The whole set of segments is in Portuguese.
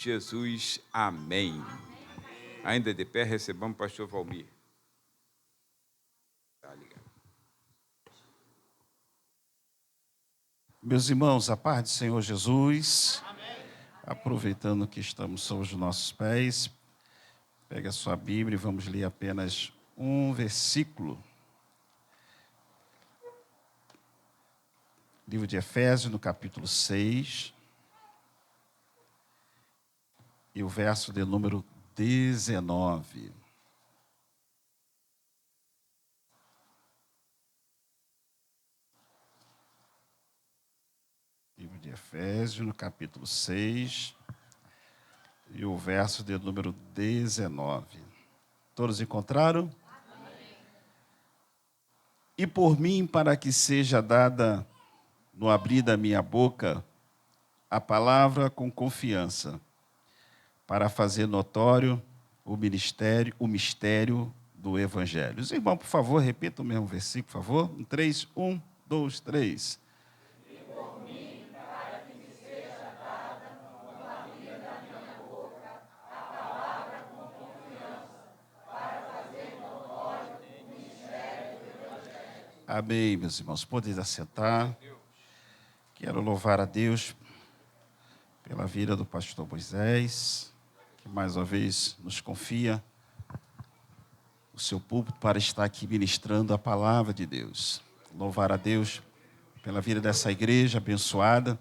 Jesus, amém. Ainda de pé, recebamos o pastor Valmir. Tá ligado. Meus irmãos, a paz do Senhor Jesus. Amém. Aproveitando que estamos sobre os nossos pés, pega a sua Bíblia e vamos ler apenas um versículo. Livro de Efésios, no capítulo 6, e o verso de número 19. Livro de Efésios, no capítulo 6, e o verso de número 19. Todos encontraram? Amém. E por mim, para que seja dada, no abrir da minha boca, a palavra com confiança, para fazer notório o mistério do Evangelho. Os irmãos, por favor, repitam o mesmo versículo, por favor. 3, 1, 2, 3. E por mim, para que me seja dada, no abrir da minha boca, a palavra com confiança, para fazer notório o mistério do Evangelho. Amém, meus irmãos. Podem assentar. Quero louvar a Deus pela vida do pastor Moisés, que mais uma vez nos confia o seu púlpito para estar aqui ministrando a palavra de Deus. Louvar a Deus pela vida dessa igreja abençoada,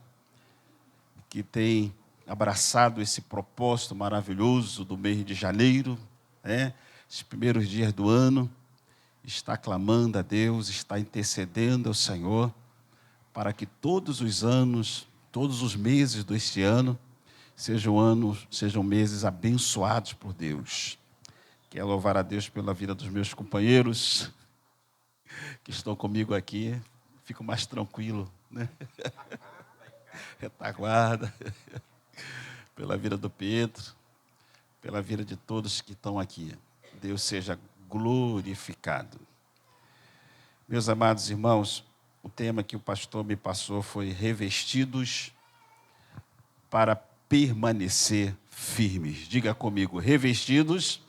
que tem abraçado esse propósito maravilhoso do mês de janeiro, esses primeiros dias do ano, está clamando a Deus, está intercedendo ao Senhor, para que todos os anos, todos os meses deste ano, sejam meses abençoados por Deus. Quero louvar a Deus pela vida dos meus companheiros que estão comigo aqui. Fico mais tranquilo, né? Retaguarda. Pela vida do Pedro, pela vida de todos que estão aqui. Deus seja glorificado. Meus amados irmãos, o tema que o pastor me passou foi revestidos para permanecer firmes. Diga comigo, revestidos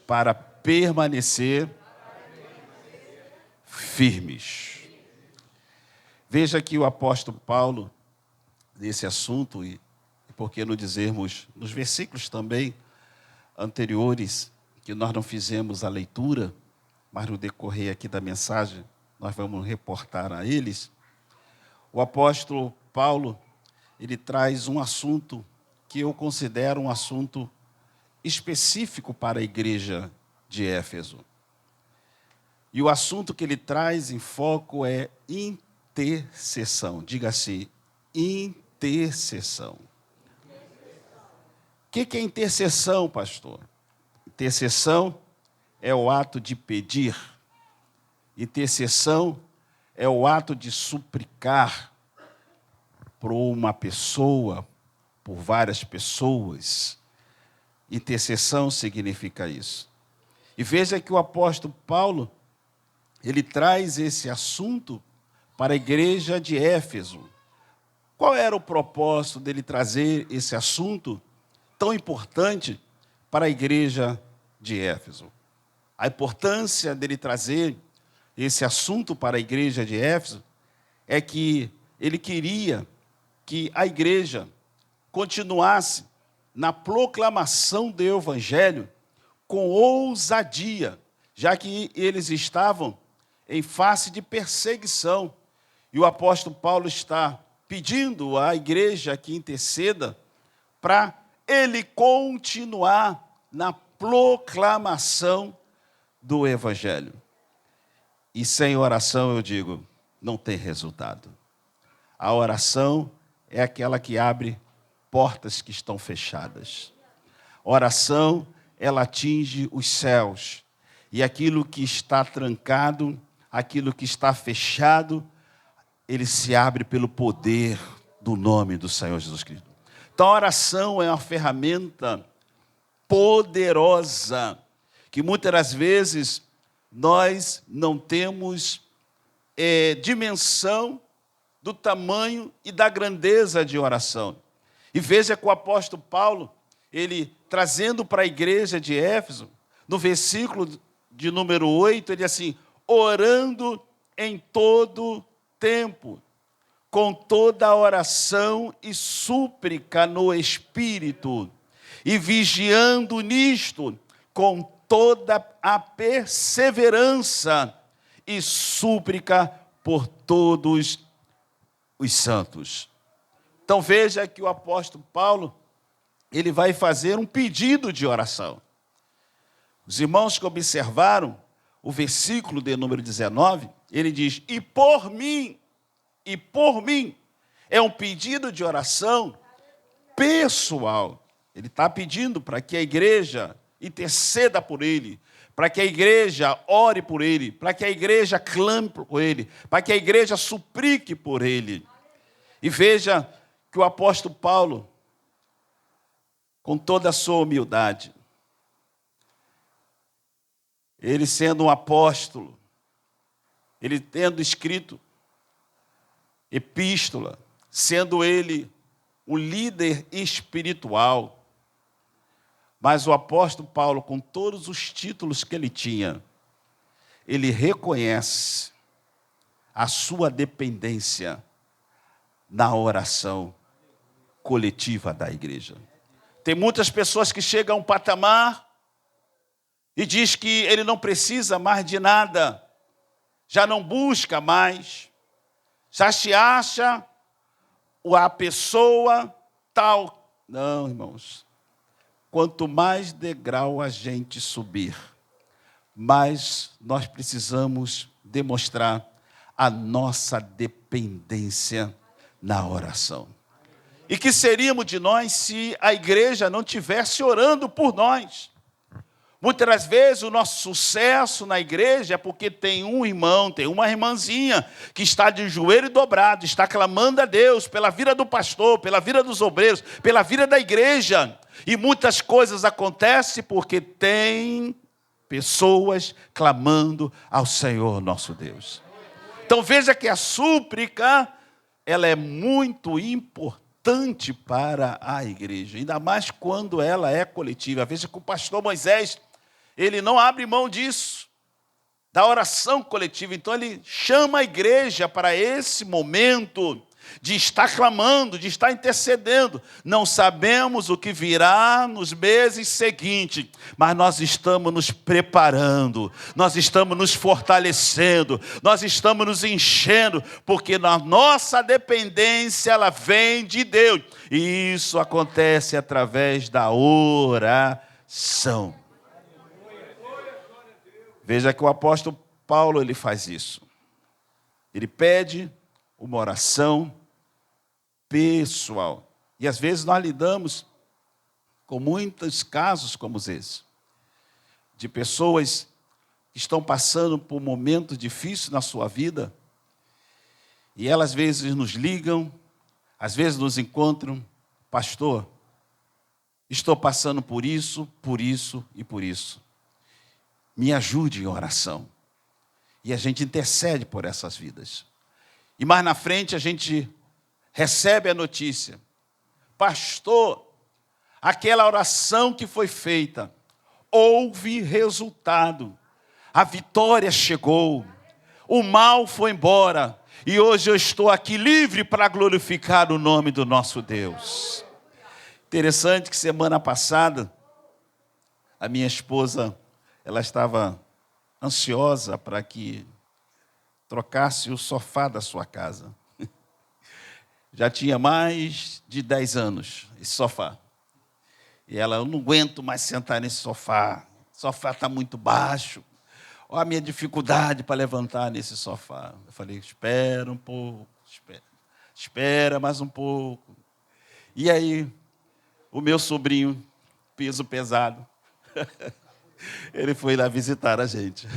para permanecer firmes. Veja que o apóstolo Paulo, nesse assunto, e por que não dizermos nos versículos também anteriores, que nós não fizemos a leitura, mas no decorrer aqui da mensagem, nós vamos reportar a eles. O apóstolo Paulo, ele traz um assunto que eu considero um assunto específico para a igreja de Éfeso. E o assunto que ele traz em foco é intercessão. Diga assim, intercessão. O que é intercessão, pastor? Intercessão é o ato de pedir. Intercessão é o ato de suplicar por uma pessoa, por várias pessoas. Intercessão significa isso. E veja que o apóstolo Paulo, ele traz esse assunto para a igreja de Éfeso. Qual era o propósito dele trazer esse assunto tão importante para a igreja de Éfeso? A importância dele trazer esse assunto para a igreja de Éfeso é que ele queria que a igreja continuasse na proclamação do Evangelho com ousadia, já que eles estavam em face de perseguição. E o apóstolo Paulo está pedindo à igreja que interceda para ele continuar na proclamação do Evangelho. E sem oração, eu digo, não tem resultado. A oração é aquela que abre portas que estão fechadas. Oração, ela atinge os céus. E aquilo que está trancado, aquilo que está fechado, ele se abre pelo poder do nome do Senhor Jesus Cristo. Então, a oração é uma ferramenta poderosa, que muitas das vezes nós não temos dimensão do tamanho e da grandeza de oração. E veja que o apóstolo Paulo, ele trazendo para a igreja de Éfeso, no versículo de número 8, ele diz assim: orando em todo tempo, com toda oração e súplica no Espírito, e vigiando nisto, com toda a perseverança e súplica por todos os santos. Então veja que o apóstolo Paulo, ele vai fazer um pedido de oração. Os irmãos que observaram o versículo de número 19, ele diz: e por mim, é um pedido de oração pessoal. Ele está pedindo para que a igreja interceda por ele, para que a igreja ore por ele, para que a igreja clame por ele, para que a igreja suplique por ele. E veja que o apóstolo Paulo, com toda a sua humildade, ele sendo um apóstolo, ele tendo escrito epístola, sendo ele um líder espiritual, mas o apóstolo Paulo, com todos os títulos que ele tinha, ele reconhece a sua dependência na oração coletiva da igreja. Tem muitas pessoas que chegam a um patamar e diz que ele não precisa mais de nada, já não busca mais, já se acha a pessoa tal. Não, irmãos. Quanto mais degrau a gente subir, mais nós precisamos demonstrar a nossa dependência na oração. E que seríamos de nós se a igreja não estivesse orando por nós? Muitas das vezes o nosso sucesso na igreja é porque tem um irmão, tem uma irmãzinha que está de joelho dobrado, está clamando a Deus pela vida do pastor, pela vida dos obreiros, pela vida da igreja. E muitas coisas acontecem porque tem pessoas clamando ao Senhor nosso Deus. Então veja que a súplica, ela é muito importante para a igreja, ainda mais quando ela é coletiva. Veja que o pastor Moisés, ele não abre mão disso, da oração coletiva. Então ele chama a igreja para esse momento de estar clamando, de estar intercedendo. Não sabemos o que virá nos meses seguintes, mas nós estamos nos preparando, nós estamos nos fortalecendo, nós estamos nos enchendo, porque a nossa dependência, ela vem de Deus. E isso acontece através da oração. Veja que o apóstolo Paulo, ele faz isso. Ele pede uma oração pessoal. E às vezes nós lidamos com muitos casos como esse, de pessoas que estão passando por momentos difíceis na sua vida, e elas às vezes nos ligam, às vezes nos encontram: pastor, estou passando por isso e por isso. Me ajude em oração. E a gente intercede por essas vidas. E mais na frente a gente recebe a notícia: pastor, aquela oração que foi feita, houve resultado. A vitória chegou. O mal foi embora. E hoje eu estou aqui livre para glorificar o nome do nosso Deus. Interessante que semana passada, a minha esposa, ela estava ansiosa para que trocasse o sofá da sua casa. Já tinha mais de 10 anos esse sofá. E ela: eu não aguento mais sentar nesse sofá. O sofá está muito baixo. Olha a minha dificuldade para levantar nesse sofá. Eu falei: espera um pouco, espera mais um pouco. E aí, o meu sobrinho, peso pesado, ele foi lá visitar a gente.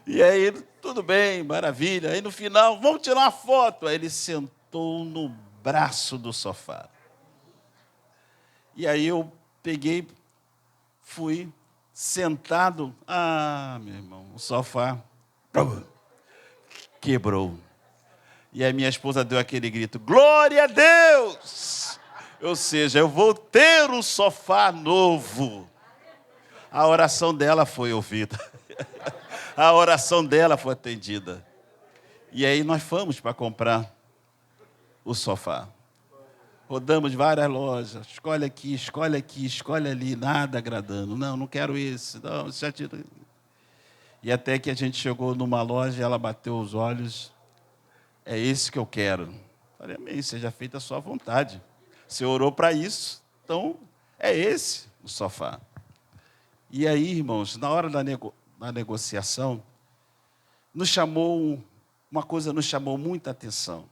E aí, tudo bem, maravilha. Aí no final, vamos tirar uma foto. Aí ele sentou no braço do sofá. E aí eu peguei, fui sentado. Ah, meu irmão, o sofá quebrou. E a minha esposa deu aquele grito, glória a Deus! Ou seja, eu vou ter um sofá novo. A oração dela foi ouvida. A oração dela foi atendida. E aí nós fomos para comprar o sofá. Rodamos várias lojas. Escolhe aqui, escolhe ali. Nada agradando. Não quero esse. Não, já tira. E até que a gente chegou numa loja e ela bateu os olhos. É esse que eu quero. Falei, amém, seja feita a sua vontade. Você orou para isso, então é esse o sofá. E aí, irmãos, na hora da negociação, uma coisa nos chamou muita atenção.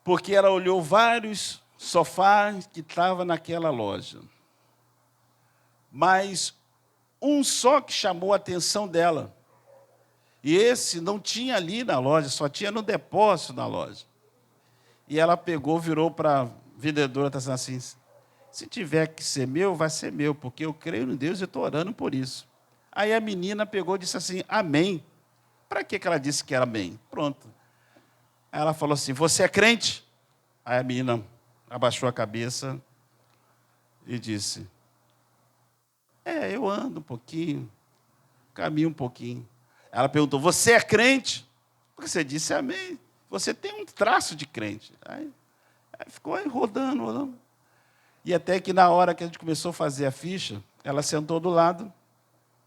Porque ela olhou vários sofás que estavam naquela loja. Mas um só que chamou a atenção dela. E esse não tinha ali na loja, só tinha no depósito na loja. E ela pegou, virou para a vendedora, está dizendo assim, se tiver que ser meu, vai ser meu, porque eu creio em Deus e estou orando por isso. Aí a menina pegou e disse assim, amém. Para que ela disse que era amém? Pronto. Aí ela falou assim, você é crente? Aí a menina abaixou a cabeça e disse, eu ando um pouquinho, caminho um pouquinho. Ela perguntou, você é crente? Porque você disse amém. Você tem um traço de crente. Aí ficou aí rodando. E até que na hora que a gente começou a fazer a ficha, ela sentou do lado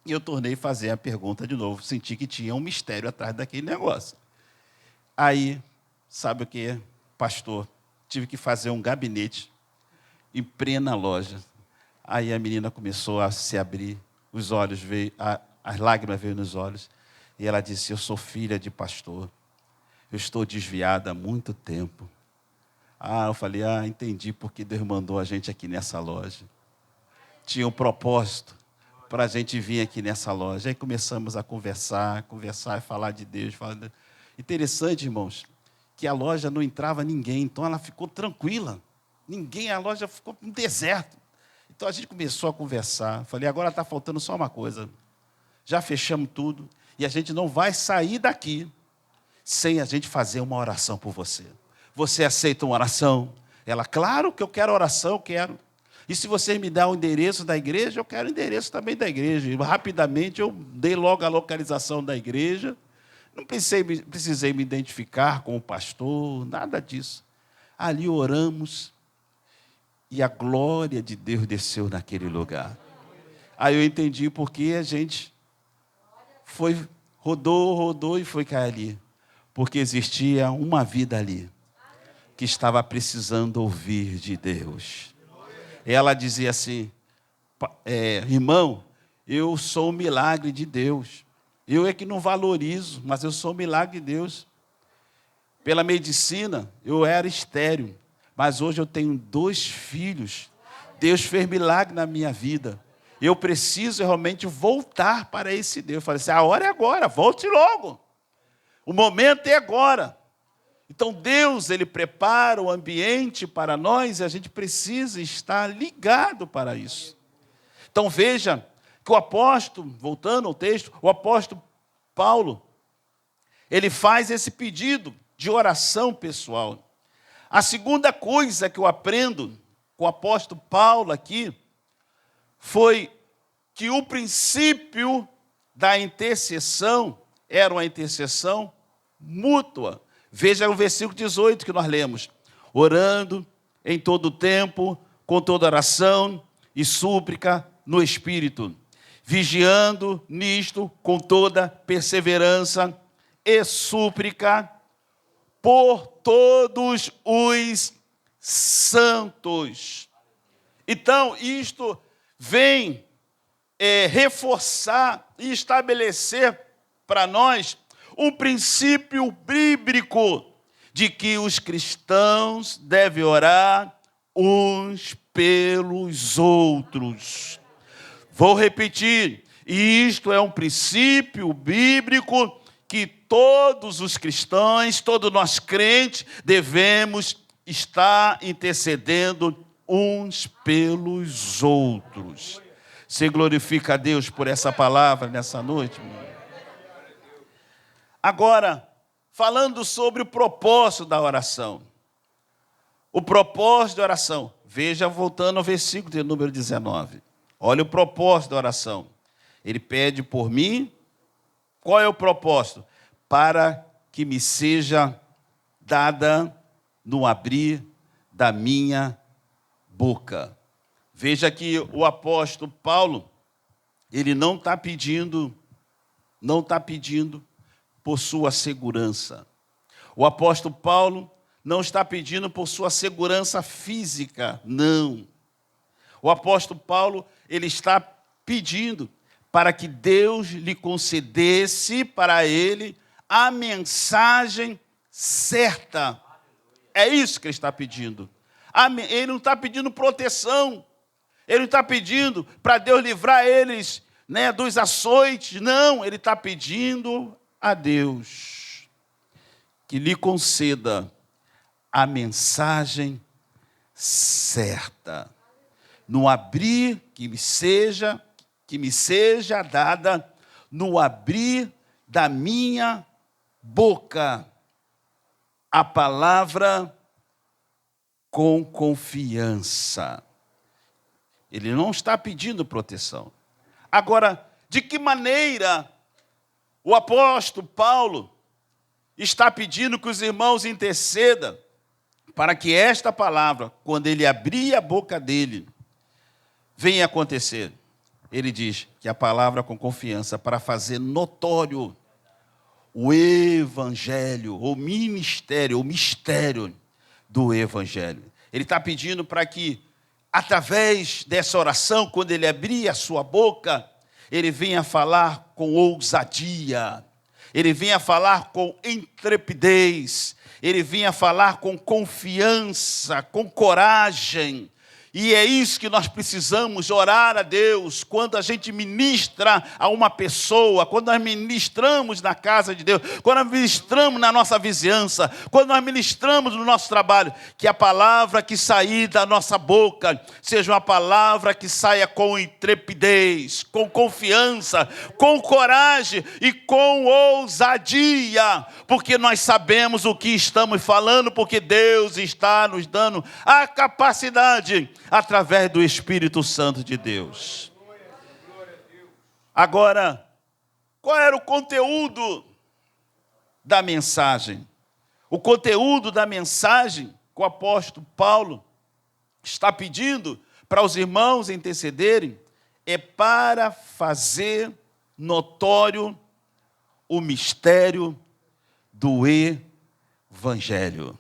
e eu tornei fazer a pergunta de novo. Senti que tinha um mistério atrás daquele negócio. Aí, sabe o que, pastor? Tive que fazer um gabinete em plena loja. Aí a menina começou a se abrir, os olhos veio, as lágrimas veio nos olhos. E ela disse, eu sou filha de pastor. Eu estou desviada há muito tempo. Eu falei, entendi porque Deus mandou a gente aqui nessa loja. Tinha um propósito para a gente vir aqui nessa loja. Aí começamos a conversar e falar de Deus. Interessante, irmãos, que a loja não entrava ninguém, então ela ficou tranquila. A loja ficou um deserto. Então a gente começou a conversar. Falei, agora está faltando só uma coisa. Já fechamos tudo e a gente não vai sair daqui sem a gente fazer uma oração por você. Você aceita uma oração? Ela, claro que eu quero oração, eu quero. E se você me dá o endereço da igreja, eu quero o endereço também da igreja. E rapidamente eu dei logo a localização da igreja. Não precisei me identificar com o pastor, nada disso. Ali oramos e a glória de Deus desceu naquele lugar. Aí eu entendi porque a gente rodou e foi cair ali. Porque existia uma vida ali que estava precisando ouvir de Deus. Ela dizia assim, irmão, eu sou um milagre de Deus. Eu é que não valorizo, mas eu sou um milagre de Deus. Pela medicina, eu era estéril, mas hoje eu tenho 2 filhos. Deus fez milagre na minha vida. Eu preciso realmente voltar para esse Deus. Eu falei assim, a hora é agora, volte logo. O momento é agora. Então Deus, Ele prepara o ambiente para nós e a gente precisa estar ligado para isso. Então veja que o apóstolo, voltando ao texto, o apóstolo Paulo, ele faz esse pedido de oração pessoal. A segunda coisa que eu aprendo com o apóstolo Paulo aqui foi que o princípio da intercessão era uma intercessão mútua. Veja o versículo 18 que nós lemos. Orando em todo tempo, com toda oração e súplica no Espírito. Vigiando nisto com toda perseverança e súplica por todos os santos. Então, isto vem reforçar e estabelecer para nós um princípio bíblico de que os cristãos devem orar uns pelos outros. Vou repetir, isto é um princípio bíblico que todos os cristãos, todos nós crentes, devemos estar intercedendo uns pelos outros. Você glorifica a Deus por essa palavra nessa noite, meu irmão? Agora, falando sobre o propósito da oração. O propósito da oração. Veja, voltando ao versículo de número 19. Olha o propósito da oração. Ele pede por mim. Qual é o propósito? Para que me seja dada no abrir da minha boca. Veja que o apóstolo Paulo, ele não está pedindo por sua segurança. O apóstolo Paulo não está pedindo por sua segurança física, não. O apóstolo Paulo, ele está pedindo para que Deus lhe concedesse para ele a mensagem certa. É isso que ele está pedindo. Ele não está pedindo proteção. Ele não está pedindo para Deus livrar eles, dos açoites. Não, ele está pedindo a Deus que lhe conceda a mensagem certa. No abrir que me seja dada, no abrir da minha boca, a palavra com confiança. Ele não está pedindo proteção. Agora, de que maneira o apóstolo Paulo está pedindo que os irmãos intercedam para que esta palavra, quando ele abrir a boca dele, venha acontecer? Ele diz que a palavra com confiança para fazer notório o evangelho, o ministério, o mistério do evangelho. Ele está pedindo para que, através dessa oração, quando ele abrir a sua boca, ele venha falar com ousadia, ele venha falar com intrepidez, ele venha falar com confiança, com coragem. E é isso que nós precisamos orar a Deus quando a gente ministra a uma pessoa, quando nós ministramos na casa de Deus, quando nós ministramos na nossa vizinhança, quando nós ministramos no nosso trabalho, que a palavra que sair da nossa boca seja uma palavra que saia com intrepidez, com confiança, com coragem e com ousadia, porque nós sabemos o que estamos falando, porque Deus está nos dando a capacidade através do Espírito Santo de Deus. Agora, qual era o conteúdo da mensagem? O conteúdo da mensagem que o apóstolo Paulo está pedindo para os irmãos intercederem é para fazer notório o mistério do Evangelho.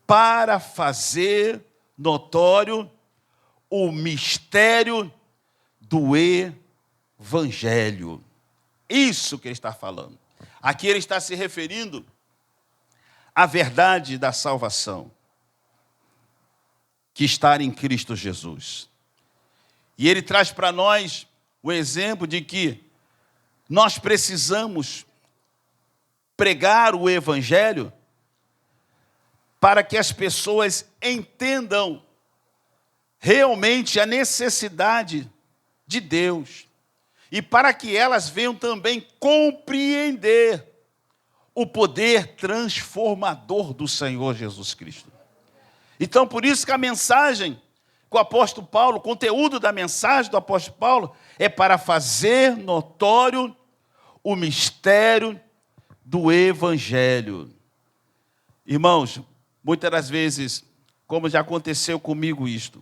Para fazer notório o mistério do Evangelho. Isso que ele está falando. Aqui ele está se referindo à verdade da salvação, que está em Cristo Jesus. E ele traz para nós o exemplo de que nós precisamos pregar o Evangelho para que as pessoas entendam realmente a necessidade de Deus e para que elas venham também compreender o poder transformador do Senhor Jesus Cristo. Então, por isso que a mensagem que o apóstolo Paulo, o conteúdo da mensagem do apóstolo Paulo é para fazer notório o mistério do Evangelho. Irmãos, muitas das vezes, como já aconteceu comigo isto,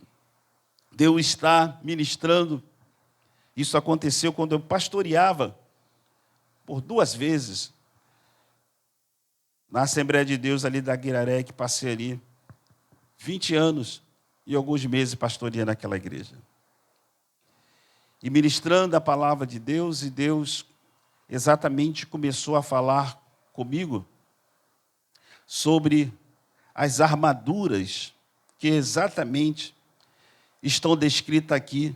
Deus está ministrando. Isso aconteceu quando eu pastoreava por 2 vezes na Assembleia de Deus ali da Guiraré, que passei ali 20 anos e alguns meses pastoreando aquela igreja. E ministrando a palavra de Deus, e Deus exatamente começou a falar comigo sobre as armaduras que exatamente estão descritas aqui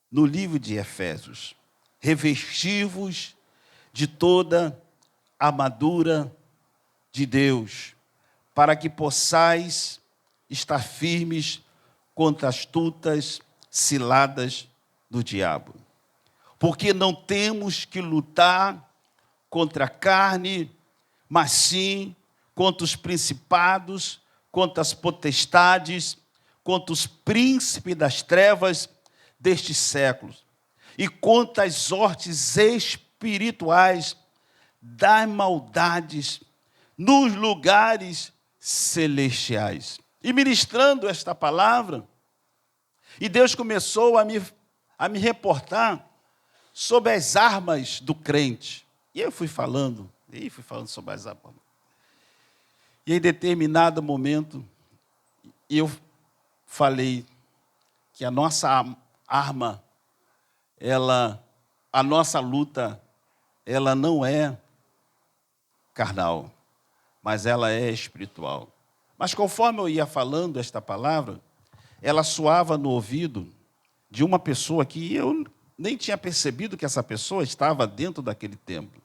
no livro de Efésios. Revestivos de toda a armadura de Deus, para que possais estar firmes contra as astutas ciladas do diabo. Porque não temos que lutar contra carne, mas sim contra os principados, contra as potestades, contra os príncipes das trevas destes séculos, e contra as hortes espirituais das maldades nos lugares celestiais. E ministrando esta palavra, e Deus começou a me reportar sobre as armas do crente. E eu fui falando sobre as armas. E em determinado momento, eu falei que a nossa arma, a nossa luta, ela não é carnal, mas ela é espiritual. Mas conforme eu ia falando esta palavra, ela soava no ouvido de uma pessoa que eu nem tinha percebido que essa pessoa estava dentro daquele templo.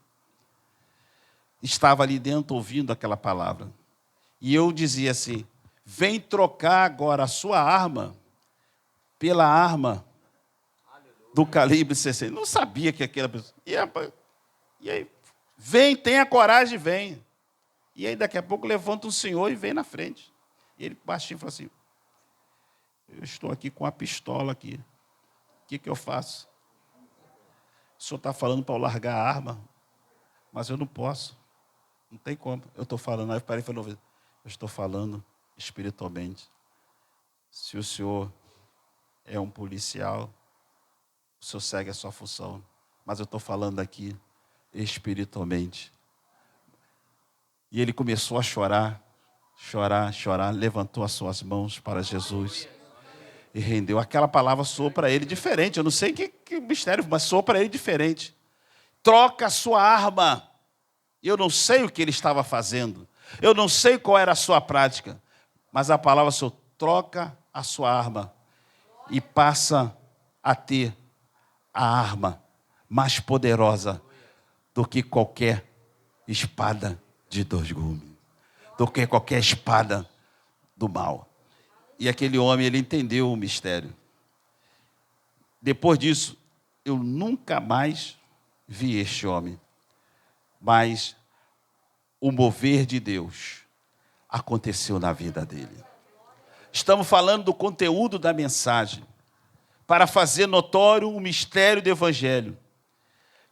Estava ali dentro ouvindo aquela palavra. E eu dizia assim: vem trocar agora a sua arma pela arma do calibre 60. Não sabia que aquela pessoa... E aí, vem, tenha coragem, vem. E aí, daqui a pouco, levanta um senhor e vem na frente. E ele baixinho falou assim: eu estou aqui com a pistola aqui. O que eu faço? O senhor está falando para eu largar a arma, mas eu não posso. Não tem como. Eu estou falando. Aí eu parei e falei: eu estou falando espiritualmente. Se o senhor é um policial, o senhor segue a sua função. Mas eu estou falando aqui espiritualmente. E ele começou a chorar, levantou as suas mãos para Jesus e rendeu. Aquela palavra soou para ele diferente. Eu não sei que mistério, mas soou para ele diferente. Troca a sua arma. Eu não sei o que ele estava fazendo. Eu não sei qual era a sua prática. Mas a palavra soou: troca a sua arma e passa a ter a arma mais poderosa do que qualquer espada de 2 gumes, do que qualquer espada do mal. E aquele homem, ele entendeu o mistério. Depois disso, eu nunca mais vi este homem, mas o mover de Deus aconteceu na vida dele. Estamos falando do conteúdo da mensagem, para fazer notório o mistério do Evangelho,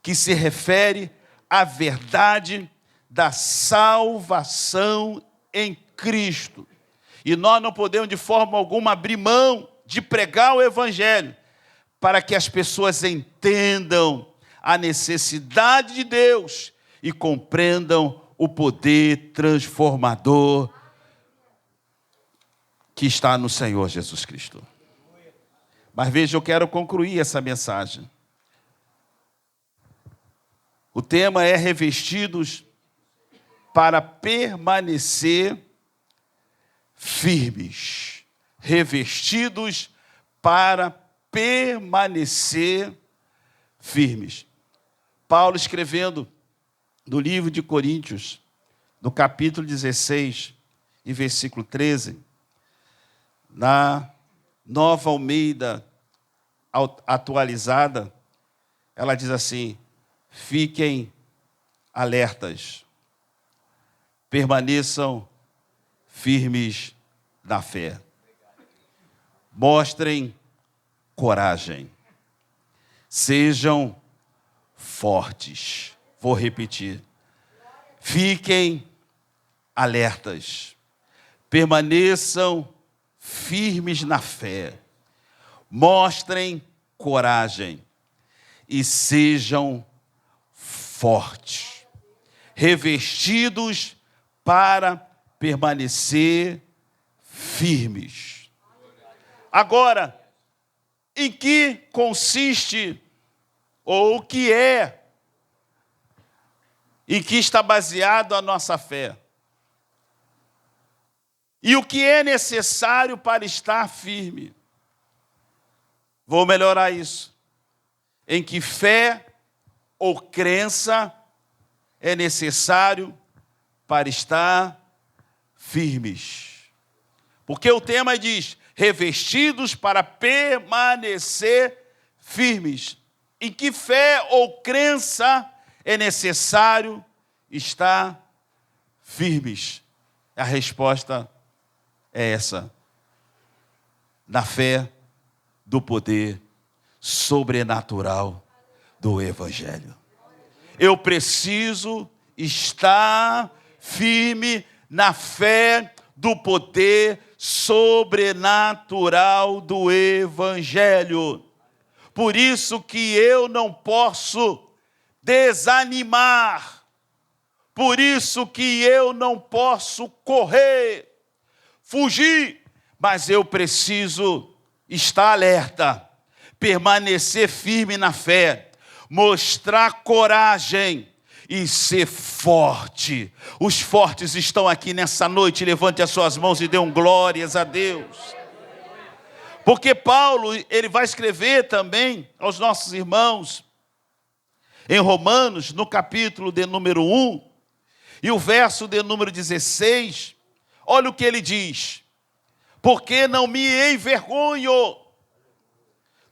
que se refere à verdade da salvação em Cristo. E nós não podemos de forma alguma abrir mão de pregar o Evangelho, para que as pessoas entendam a necessidade de Deus e compreendam o poder transformador que está no Senhor Jesus Cristo. Mas veja, eu quero concluir essa mensagem. O tema é revestidos para permanecer firmes. Revestidos para permanecer firmes. Paulo, escrevendo no livro de Coríntios, no capítulo 16 e versículo 13, na Nova Almeida atualizada, ela diz assim: fiquem alertas, permaneçam firmes na fé, mostrem coragem, sejam fortes. Vou repetir: fiquem alertas, permaneçam firmes na fé, mostrem coragem e sejam fortes, revestidos para permanecer firmes. Agora, em que consiste, ou o que é, em que está baseado a nossa fé? E o que é necessário para estar firme? Vou melhorar isso. Em que fé ou crença é necessário para estar firmes? Porque o tema diz: revestidos para permanecer firmes. Em que fé ou crença é necessário estar firmes? A resposta é essa: na fé do poder sobrenatural do Evangelho. Eu preciso estar firme na fé do poder sobrenatural do Evangelho. Por isso que eu não posso desanimar. Por isso que eu não posso correr, fugir, mas eu preciso estar alerta, permanecer firme na fé, mostrar coragem e ser forte. Os fortes estão aqui nessa noite. Levante as suas mãos e dê glórias a Deus. Porque Paulo, ele vai escrever também aos nossos irmãos, em Romanos, no capítulo de número 1, e o verso de número 16, olha o que ele diz: porque não me envergonho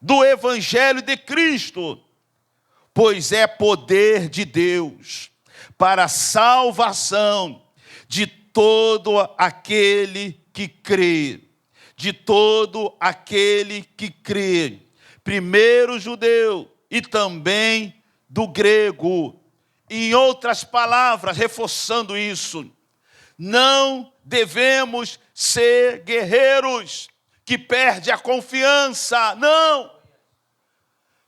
do Evangelho de Cristo, pois é poder de Deus para a salvação de todo aquele que crê. De todo aquele que crê. Primeiro o judeu e também do grego. Em outras palavras, reforçando isso, não devemos ser guerreiros que perdem a confiança, não.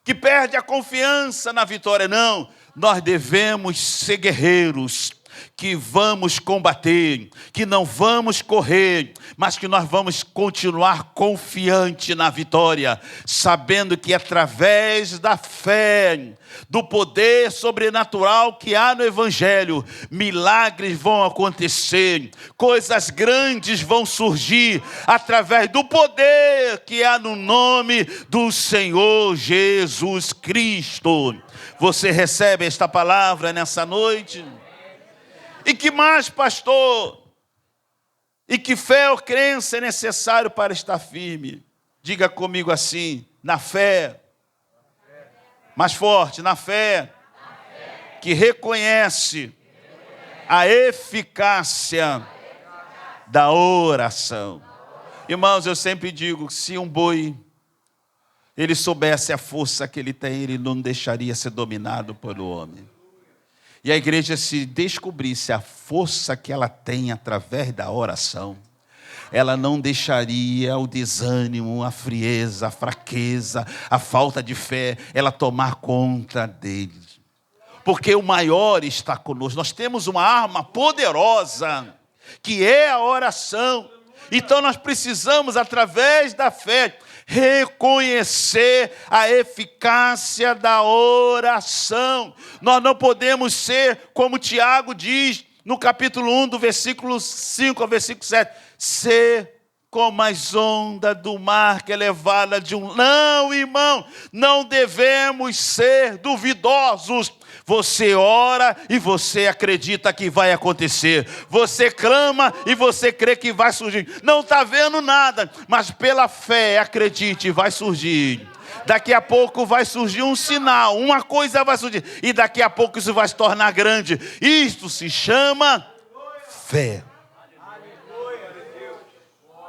Que perde a confiança na vitória, não. Nós devemos ser guerreiros que vamos combater, que não vamos correr, mas que nós vamos continuar confiante na vitória, sabendo que através da fé, do poder sobrenatural que há no Evangelho, milagres vão acontecer, coisas grandes vão surgir, através do poder que há no nome do Senhor Jesus Cristo. Você recebe esta palavra nessa noite? E que mais, pastor? E que fé ou crença é necessário para estar firme? Diga comigo assim: na fé. Mais forte, na fé. Que reconhece a eficácia da oração. Irmãos, eu sempre digo, se um boi, ele soubesse a força que ele tem, ele não deixaria ser dominado pelo homem. E a igreja, se descobrisse a força que ela tem através da oração, ela não deixaria o desânimo, a frieza, a fraqueza, a falta de fé, ela tomar conta dele. Porque o maior está conosco. Nós temos uma arma poderosa, que é a oração. Então nós precisamos, através da fé, reconhecer a eficácia da oração. Nós não podemos ser, como Tiago diz, no capítulo 1, do versículo 5 ao versículo 7, ser como as ondas do mar que é levada de um... Não, irmão, não devemos ser duvidosos. Você ora e você acredita que vai acontecer. Você clama e você crê que vai surgir. Não está vendo nada, mas pela fé, acredite, vai surgir. Daqui a pouco vai surgir um sinal, uma coisa vai surgir. E daqui a pouco isso vai se tornar grande. Isto se chama fé.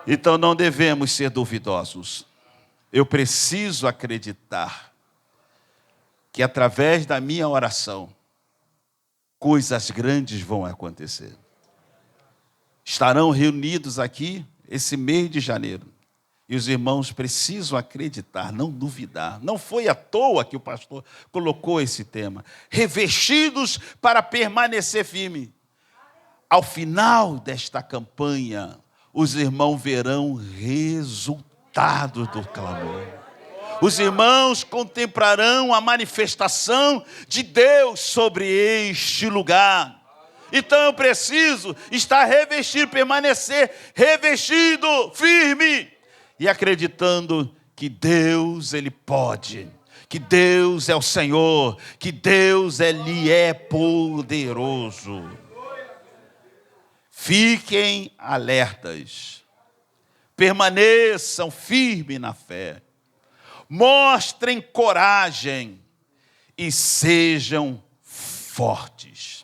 Então não devemos ser duvidosos. Eu preciso acreditar que através da minha oração, coisas grandes vão acontecer. Estarão reunidos aqui esse mês de janeiro. E os irmãos precisam acreditar, não duvidar. Não foi à toa que o pastor colocou esse tema. Revestidos para permanecer firme. Ao final desta campanha, os irmãos verão resultados do clamor. Os irmãos contemplarão a manifestação de Deus sobre este lugar. Então eu preciso estar revestido, permanecer revestido, firme. E acreditando que Deus, Ele pode. Que Deus é o Senhor. Que Deus, Ele é poderoso. Fiquem alertas. Permaneçam firmes na fé. Mostrem coragem e sejam fortes.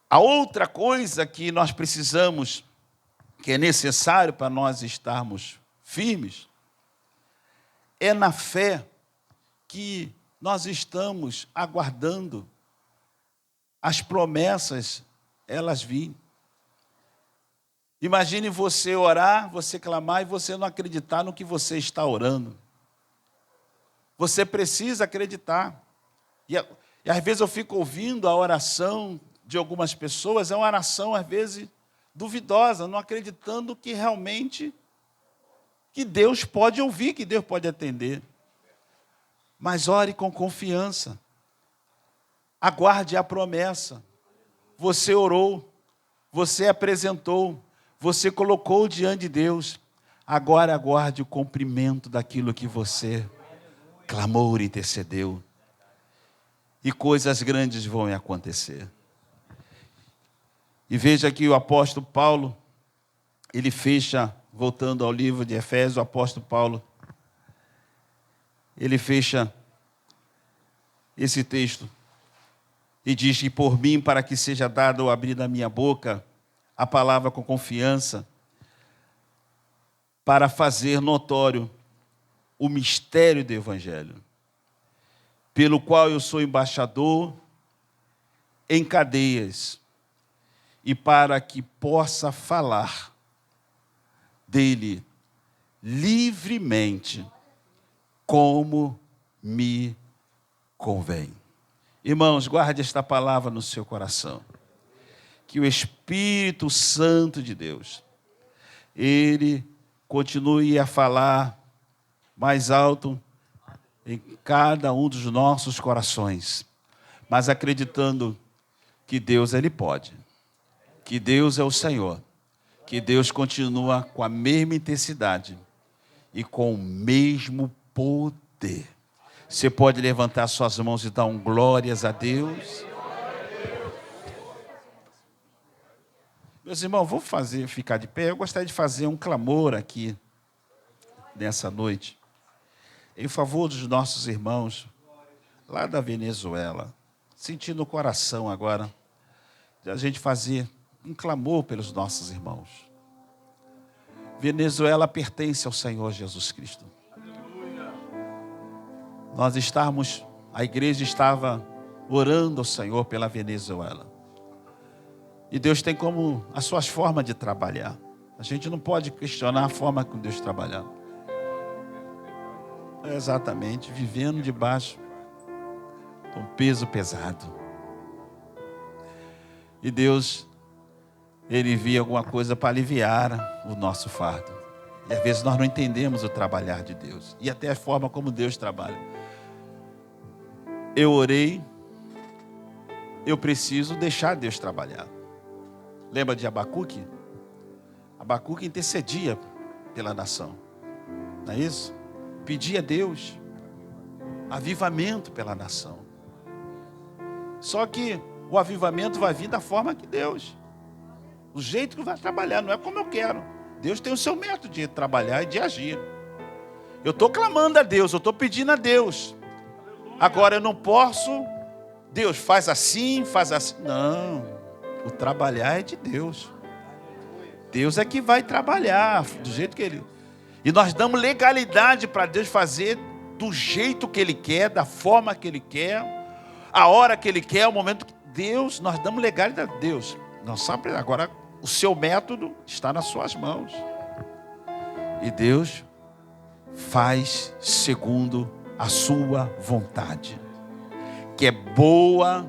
A outra coisa que nós precisamos, que é necessário para nós estarmos firmes, é na fé que nós estamos aguardando as promessas, elas virem. Imagine você orar, você clamar e você não acreditar no que você está orando. Você precisa acreditar. E às vezes eu fico ouvindo a oração de algumas pessoas, é uma oração às vezes duvidosa, não acreditando que realmente que Deus pode ouvir, que Deus pode atender. Mas ore com confiança. Aguarde a promessa. Você orou, você apresentou, você colocou diante de Deus. Agora aguarde o cumprimento daquilo que você clamou e intercedeu. E coisas grandes vão acontecer. E veja que o apóstolo Paulo, ele fecha, voltando ao livro de Efésios, o apóstolo Paulo, ele fecha esse texto e diz que por mim, para que seja dado ao abrir da minha boca a palavra com confiança, para fazer notório o mistério do Evangelho, pelo qual eu sou embaixador em cadeias, e para que possa falar dele livremente, como me convém. Irmãos, guarde esta palavra no seu coração. Que o Espírito Santo de Deus, ele continue a falar mais alto em cada um dos nossos corações, mas acreditando que Deus, ele pode, que Deus é o Senhor, que Deus continua com a mesma intensidade e com o mesmo poder. Você pode levantar suas mãos e dar glórias a Deus. Meus irmãos, vou ficar de pé. Eu gostaria de fazer um clamor aqui, nessa noite, em favor dos nossos irmãos, lá da Venezuela. Sentindo no coração agora, de a gente fazer um clamor pelos nossos irmãos. Venezuela pertence ao Senhor Jesus Cristo. A igreja estava orando ao Senhor pela Venezuela. E Deus tem como as suas formas de trabalhar. A gente não pode questionar a forma como Deus trabalha. É exatamente, vivendo debaixo de um peso pesado. E Deus, ele envia alguma coisa para aliviar o nosso fardo. E às vezes nós não entendemos o trabalhar de Deus. E até a forma como Deus trabalha. Eu orei, eu preciso deixar Deus trabalhar. Lembra de Abacuque? Abacuque intercedia pela nação. Não é isso? Pedia a Deus avivamento pela nação. Só que o avivamento vai vir da forma que Deus. O jeito que vai trabalhar, não é como eu quero. Deus tem o seu método de trabalhar e de agir. Eu estou clamando a Deus, eu estou pedindo a Deus. Agora eu não posso, Deus faz assim. Não, o trabalhar é de Deus. Deus é que vai trabalhar do jeito que Ele... E nós damos legalidade para Deus fazer do jeito que Ele quer, da forma que Ele quer, a hora que Ele quer, o momento que Deus, nós damos legalidade a Deus. Não sabe, agora o seu método está nas suas mãos. E Deus faz segundo a sua vontade, que é boa,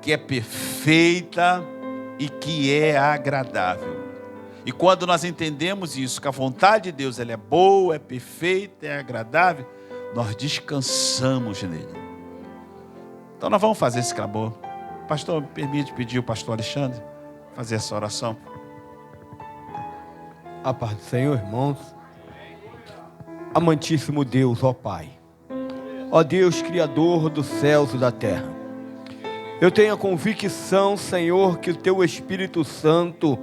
que é perfeita e que é agradável. E quando nós entendemos isso, que a vontade de Deus ela é boa, é perfeita, é agradável, nós descansamos nele. Então nós vamos fazer esse clamor. Pastor, me permite pedir o pastor Alexandre fazer essa oração. A paz do Senhor, irmãos. Amantíssimo Deus, ó Pai. Ó Deus, Criador dos céus e da terra. Eu tenho a convicção, Senhor, que o Teu Espírito Santo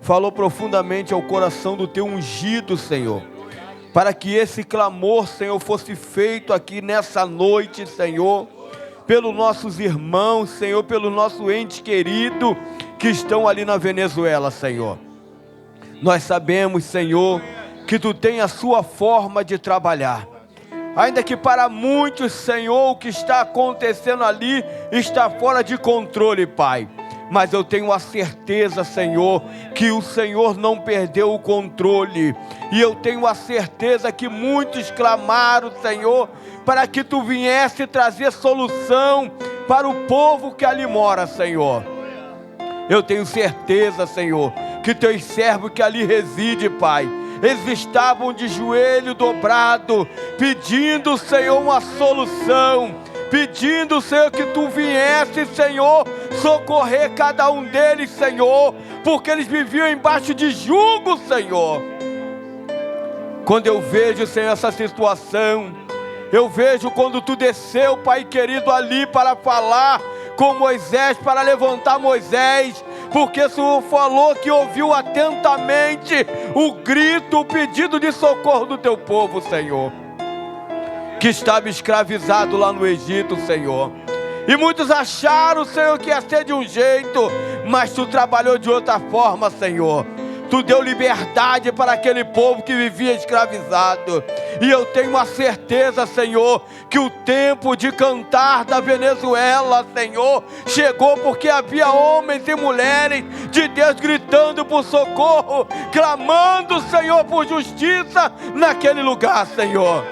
falou profundamente ao coração do Teu ungido, Senhor, para que esse clamor, Senhor, fosse feito aqui nessa noite, Senhor, pelos nossos irmãos, Senhor, pelo nosso ente querido, que estão ali na Venezuela, Senhor. Nós sabemos, Senhor, que Tu tem a Sua forma de trabalhar. Ainda que para muitos, Senhor, o que está acontecendo ali está fora de controle, Pai. Mas eu tenho a certeza, Senhor, que o Senhor não perdeu o controle. E eu tenho a certeza que muitos clamaram, Senhor, para que Tu viesse trazer solução para o povo que ali mora, Senhor. Eu tenho certeza, Senhor, que Teus servos que ali residem, Pai, eles estavam de joelho dobrado, pedindo, Senhor, uma solução, pedindo, Senhor, que Tu viesse, Senhor, socorrer cada um deles, Senhor, porque eles viviam embaixo de jugo, Senhor. Quando eu vejo, Senhor, essa situação, eu vejo quando Tu desceu, Pai querido, ali para falar com Moisés, para levantar Moisés, porque o Senhor falou que ouviu atentamente o grito, o pedido de socorro do Teu povo, Senhor, que estava escravizado lá no Egito, Senhor. E muitos acharam, Senhor, que ia ser de um jeito, mas Tu trabalhou de outra forma, Senhor. Tu deu liberdade para aquele povo que vivia escravizado. E eu tenho a certeza, Senhor, que o tempo de cantar da Venezuela, Senhor, chegou, porque havia homens e mulheres de Deus gritando por socorro, clamando, Senhor, por justiça naquele lugar, Senhor.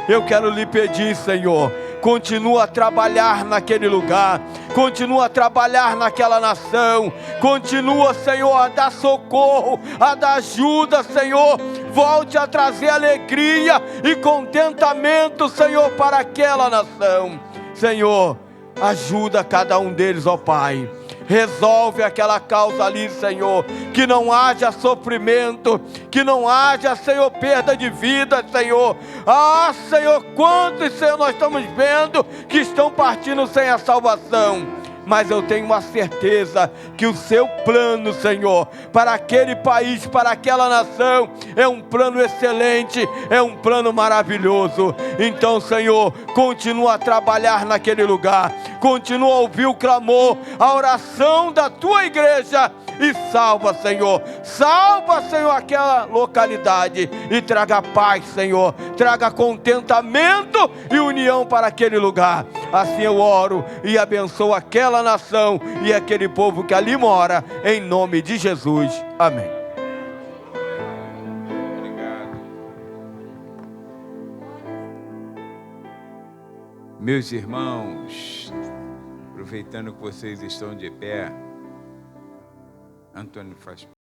Eu quero lhe pedir, Senhor, continua a trabalhar naquele lugar, continua a trabalhar naquela nação, continua, Senhor, a dar socorro, a dar ajuda, Senhor. Volte a trazer alegria e contentamento, Senhor, para aquela nação. Senhor, ajuda cada um deles, ó Pai. Resolve aquela causa ali, Senhor, que não haja sofrimento, que não haja, Senhor, perda de vida, Senhor. Ah, Senhor, quantos, Senhor, nós estamos vendo que estão partindo sem a salvação. Mas eu tenho uma certeza que o Seu plano, Senhor, para aquele país, para aquela nação, é um plano excelente, é um plano maravilhoso. Então, Senhor, continua a trabalhar naquele lugar, continua a ouvir o clamor, a oração da Tua igreja, e salva, Senhor, aquela localidade, e traga paz, Senhor, traga contentamento e união para aquele lugar. Assim eu oro e abençoo aquela nação e aquele povo que ali mora, em nome de Jesus, amém. Obrigado. Meus irmãos, aproveitando que vocês estão de pé, Antônio faz